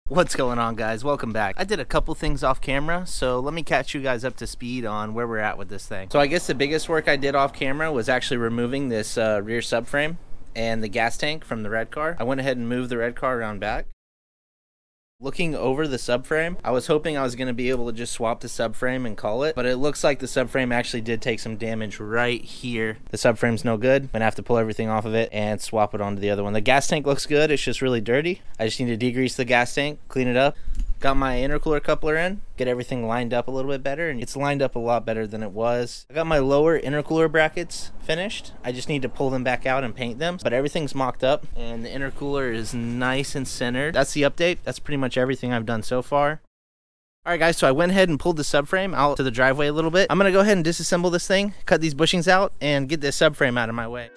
What's going on, guys? Welcome back. I did a couple things off camera, so let me catch you guys up to speed on where we're at with this thing. So I guess the biggest work I did off camera was actually removing this rear subframe and the gas tank from the red car. I went ahead and moved the red car around back. Looking over the subframe, I was hoping I was going to be able to just swap the subframe and call it, but it looks like the subframe actually did take some damage right here. The subframe's no good. I'm going to have to pull everything off of it and swap it onto the other one. The gas tank looks good. It's just really dirty. I just need to degrease the gas tank, clean it up. Got my intercooler coupler in, get everything lined up a little bit better, and it's lined up a lot better than it was. I got my lower intercooler brackets finished. I just need to pull them back out and paint them, but everything's mocked up and the intercooler is nice and centered. That's the update. That's pretty much everything I've done so far. Alright guys, so I went ahead and pulled the subframe out to the driveway a little bit. I'm gonna go ahead and disassemble this thing, cut these bushings out, and get this subframe out of my way.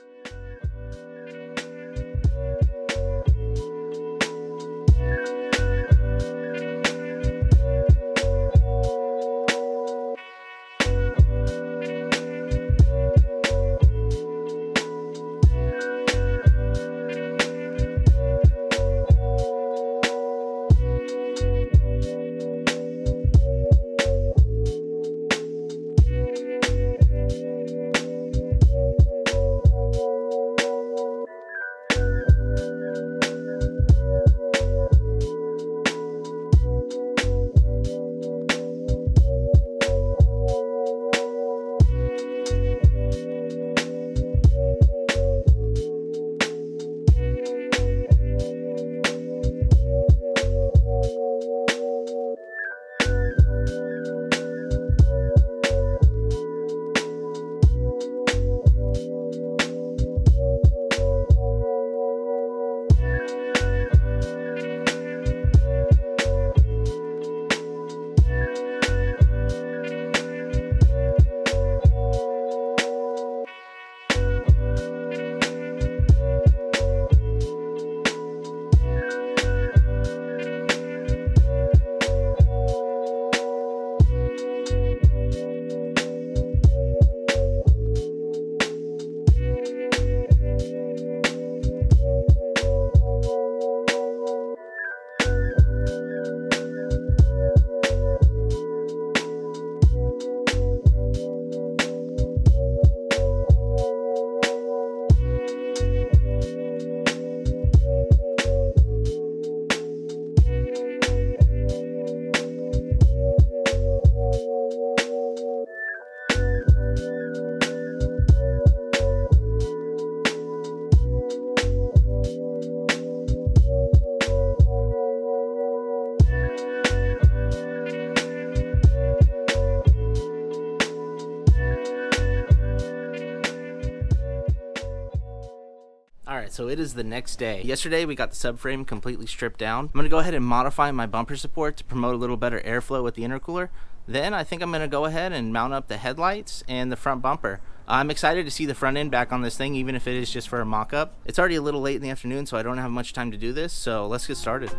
Alright, so it is the next day. Yesterday we got the subframe completely stripped down. I'm going to go ahead and modify my bumper support to promote a little better airflow with the intercooler. Then I think I'm going to go ahead and mount up the headlights and the front bumper. I'm excited to see the front end back on this thing, even if it is just for a mock-up. It's already a little late in the afternoon, so I don't have much time to do this, so let's get started.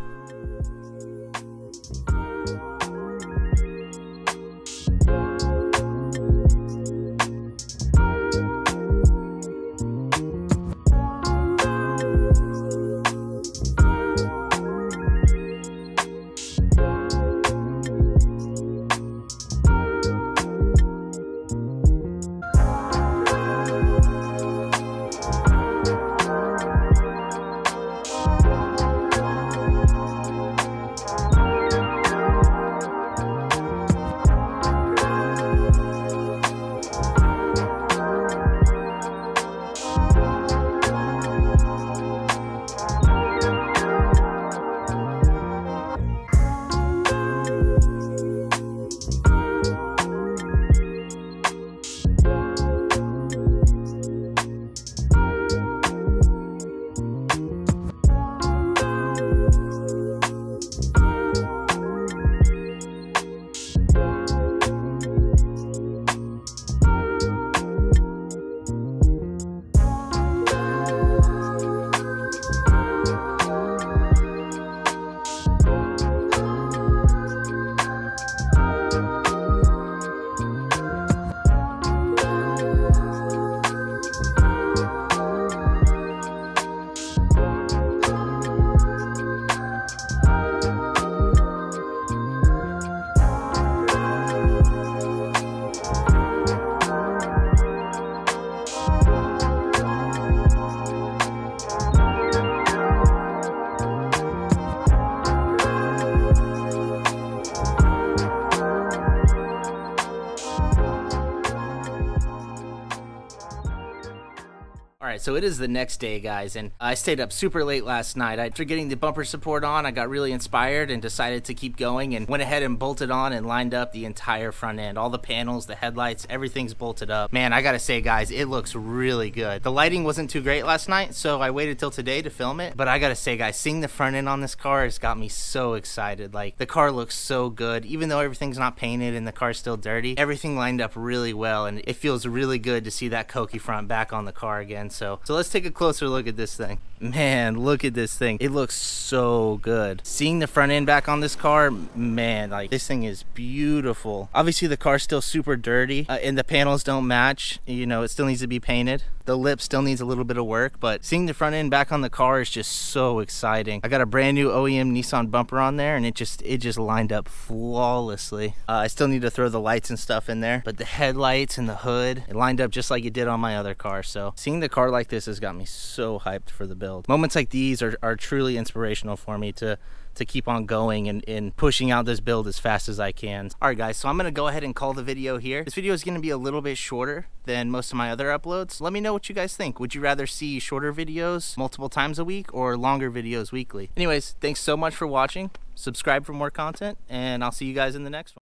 Alright, so it is the next day, guys, and I stayed up super late last night. After getting the bumper support on, I got really inspired and decided to keep going and went ahead and bolted on and lined up the entire front end. All the panels, the headlights, everything's bolted up. Man, I gotta say, guys, it looks really good. The lighting wasn't too great last night, so I waited till today to film it. But I gotta say, guys, seeing the front end on this car has got me so excited. Like, the car looks so good. Even though everything's not painted and the car's still dirty, everything lined up really well, and it feels really good to see that Kouki front back on the car again. So let's take a closer look at this thing. Man, look at this thing. It looks so good. Seeing the front end back on this car, man, like, this thing is beautiful. Obviously the car's still super dirty and the panels don't match. You know, it still needs to be painted. The lip still needs a little bit of work, but seeing the front end back on the car is just so exciting. I got a brand new OEM Nissan bumper on there, and it just lined up flawlessly. I still need to throw the lights and stuff in there, but the headlights and the hood, it lined up just like it did on my other car. So seeing the car like this has got me so hyped for the build. Moments like these are truly inspirational for me to keep on going and pushing out this build as fast as I can. Alright guys, so I'm going to go ahead and call the video here. This video is going to be a little bit shorter than most of my other uploads. Let me know what you guys think. Would you rather see shorter videos multiple times a week or longer videos weekly? Anyways, thanks so much for watching. Subscribe for more content, and I'll see you guys in the next one.